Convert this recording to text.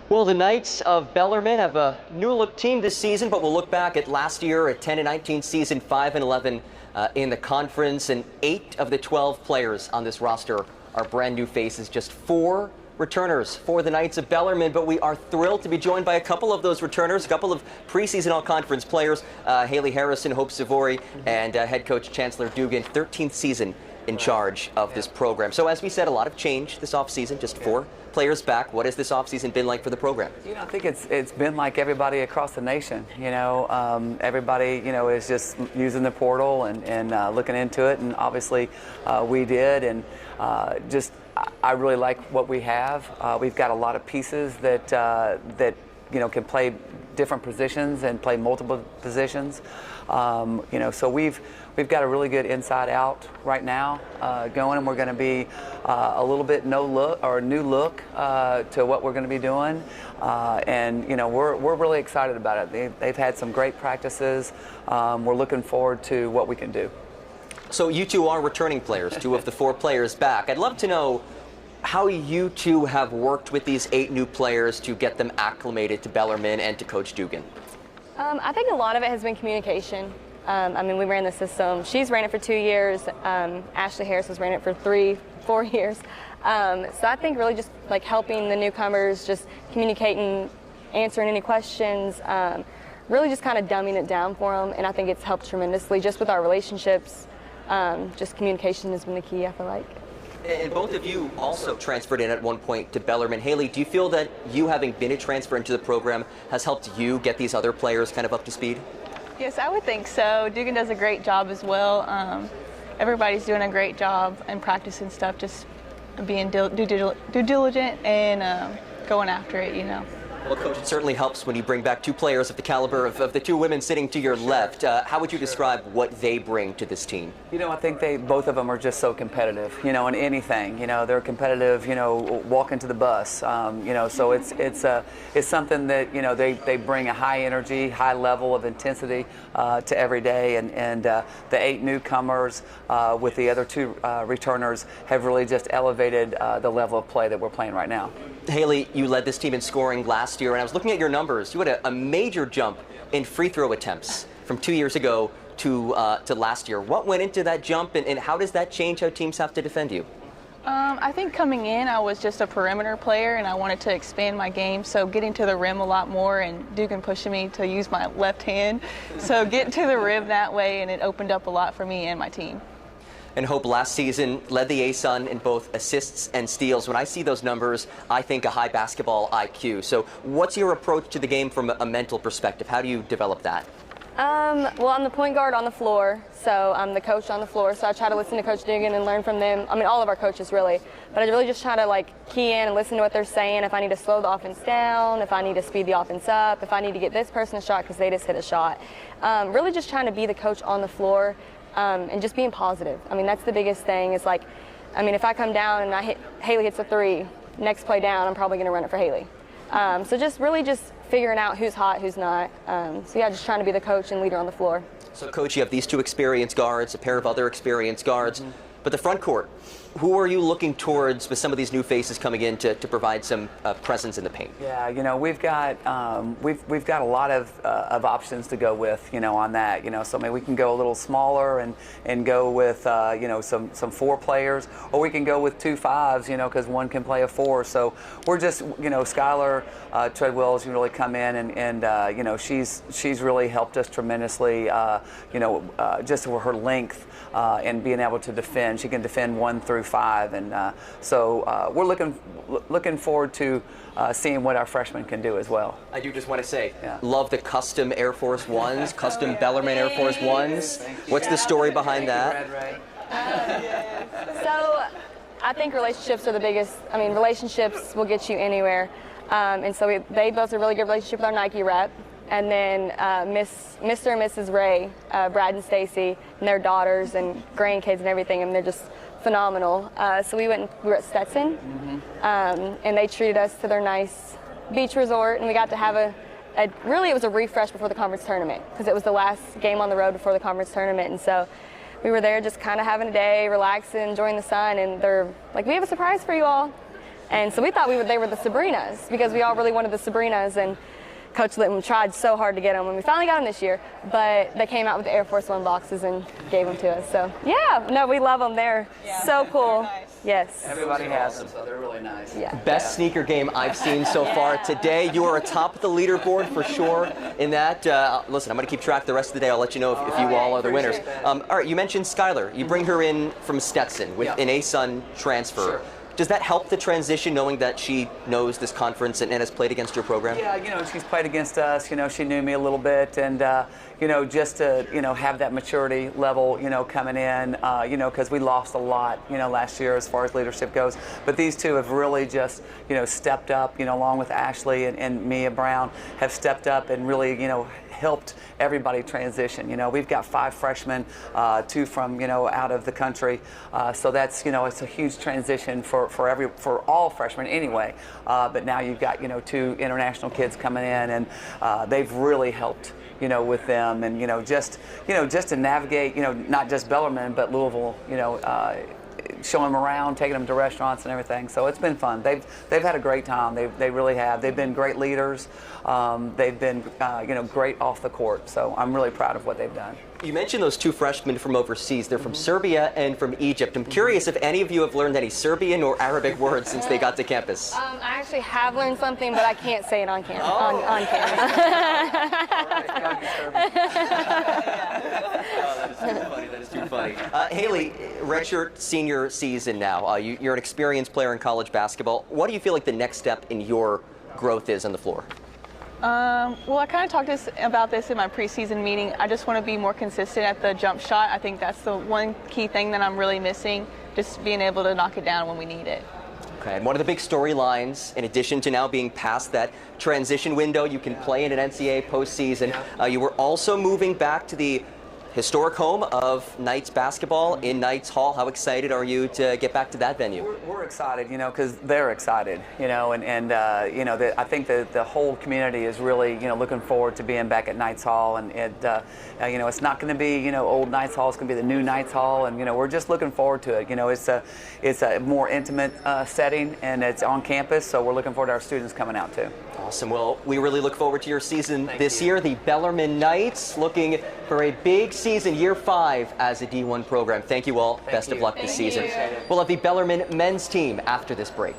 Well, the Knights of Bellarmine have a new look team this season, but we'll look back at last year, a 10-19 season, 5-11 in the conference, and 8 of the 12 players on this roster are brand new faces. Just 4 returners for the Knights of Bellarmine, but we are thrilled to be joined by a couple of those returners, a couple of preseason all-conference players, Haley Harrison, Hope Savory, and head coach Chancellor Dugan, 13th season in charge of this program. So as we said, a lot of change this offseason, just 4 players back. What has this offseason been like for the program? I think it's been like everybody across the nation. Everybody, is just using the portal and looking into it, and obviously we did, and I really like what we have. We've got a lot of pieces that can play different positions and play multiple positions. So we've got a really good inside out right now going, and we're going to be a little bit new look to what we're going to be doing, and we're really excited about it. They've had some great practices. We're looking forward to what we can do. So you two are returning players, 2 of the 4 players back. I'd love to know how you two have worked with these 8 new players to get them acclimated to Bellarmine and to Coach Dugan. I think a lot of it has been communication. We ran the system. She's ran it for 2 years. Ashley Harris has ran it for 3-4 years. So I think really just like helping the newcomers, just communicating, answering any questions, really just kind of dumbing it down for them. And I think it's helped tremendously just with our relationships. Just communication has been the key, I feel like. And both of you also transferred in at one point to Bellarmine. Haley, do you feel that you having been a transfer into the program has helped you get these other players kind of up to speed? Yes, I would think so. Dugan does a great job as well. Everybody's doing a great job in practice and stuff, just being due diligent and going after it, Well, Coach, it certainly helps when you bring back 2 players of the caliber of the 2 women sitting to your left. How would you describe what they bring to this team? I think both of them are just so competitive, in anything. They're competitive, walking to the bus, so it's something that, they bring a high energy, high level of intensity to every day. And the 8 newcomers with the other 2 returners have really just elevated the level of play that we're playing right now. Haley, you led this team in scoring last year, and I was looking at your numbers. You had a major jump in free throw attempts from 2 years ago to last year. What went into that jump, and how does that change how teams have to defend you? I think coming in, I was just a perimeter player, and I wanted to expand my game, so getting to the rim a lot more, and Dugan pushing me to use my left hand. So getting to the rim that way, and it opened up a lot for me and my team. And Hope last season led the ASUN in both assists and steals. When I see those numbers, I think a high basketball IQ. So what's your approach to the game from a mental perspective? How do you develop that? Well, I'm the point guard on the floor, so I'm the coach on the floor, so I try to listen to Coach Dugan and learn from them. All of our coaches really, but I really just try to key in and listen to what they're saying. If I need to slow the offense down, if I need to speed the offense up, if I need to get this person a shot because they just hit a shot. Really just trying to be the coach on the floor. And just being positive. That's the biggest thing. It's if I come down and Haley hits a 3, next play down, I'm probably going to run it for Haley. So just figuring out who's hot, who's not. Just trying to be the coach and leader on the floor. So, Coach, you have these 2 experienced guards, a pair of other experienced guards, but the front court, who are you looking towards with some of these new faces coming in to provide some presence in the paint? Yeah, we've got a lot of options to go with, on that. So we can go a little smaller and go with some 4 players, or we can go with 2 5s, because one can play a 4. So we're just Skylar Treadwell's really come in and she's really helped us tremendously. Just with her length and being able to defend. She can defend 1 through 5, and so we're looking forward to seeing what our freshmen can do as well. I do just want to say, love the custom Air Force Ones, custom Bellarmine Air Force Ones. What's the story behind that? So I think relationships are the biggest. Relationships will get you anywhere. And so they built a really good relationship with our Nike rep. And then Mr. and Mrs. Ray, Brad and Stacy, and their daughters and grandkids and everything, they're just phenomenal. So we were at Stetson, and they treated us to their nice beach resort, and we got to have really it was a refresh before the conference tournament, because it was the last game on the road before the conference tournament, and so we were there just kind of having a day, relaxing, enjoying the sun, and they're like, we have a surprise for you all. And so we thought they were the Sabrinas because we all really wanted the Sabrinas, and Coach Litton tried so hard to get them, and we finally got them this year. But they came out with the Air Force One boxes and gave them to us. So yeah, no, we love them. They're so cool. Nice. Yes. Everybody has them, so they're really nice. Yeah. Best sneaker game I've seen so far today. You are atop of the leaderboard for sure in that. Listen, I'm going to keep track the rest of the day. I'll let you know if you all are the winners. All right, you mentioned Skylar. You bring her in from Stetson with an ASUN transfer. Sure. Does that help the transition, knowing that she knows this conference and has played against your program? Yeah, she's played against us. She knew me a little bit, and just to have that maturity level, coming in, because we lost a lot, last year as far as leadership goes. But these two have really just, stepped up, along with Ashley and Mia Brown, have stepped up and really, helped everybody transition. We've got 5 freshmen, 2 from out of the country, so that's it's a huge transition for all freshmen anyway. But now you've got 2 international kids coming in, and they've really helped with them, and just to navigate not just Bellarmine but Louisville, showing them around, taking them to restaurants and everything. So it's been fun. They've had a great time. They really have. They've been great leaders. They've been great off the court. So I'm really proud of what they've done. You mentioned those 2 freshmen from overseas. They're from Serbia and from Egypt. I'm curious if any of you have learned any Serbian or Arabic words since they got to campus. I actually have learned something, but I can't say it on camera. On camera. That is too funny. Haley, redshirt senior season now. You're an experienced player in college basketball. What do you feel like the next step in your growth is on the floor? Well, I kind of talked about this in my preseason meeting. I just want to be more consistent at the jump shot. I think that's the one key thing that I'm really missing, just being able to knock it down when we need it. Okay, and one of the big storylines, in addition to now being past that transition window, you can play in an NCAA postseason. You were also moving back to the historic home of Knights basketball in Knights Hall. How excited are you to get back to that venue? We're excited, because they're excited, and I think that the whole community is really, looking forward to being back at Knights Hall, and it's not going to be, old Knights Hall. It's going to be the new Knights Hall, and we're just looking forward to it. It's a more intimate setting, and it's on campus, so we're looking forward to our students coming out too. Awesome. Well, we really look forward to your season this year. The Bellarmine Knights looking for a big season, year 5 as a D1 program. Thank you all. Best of luck this season. We'll have the Bellarmine men's team after this break.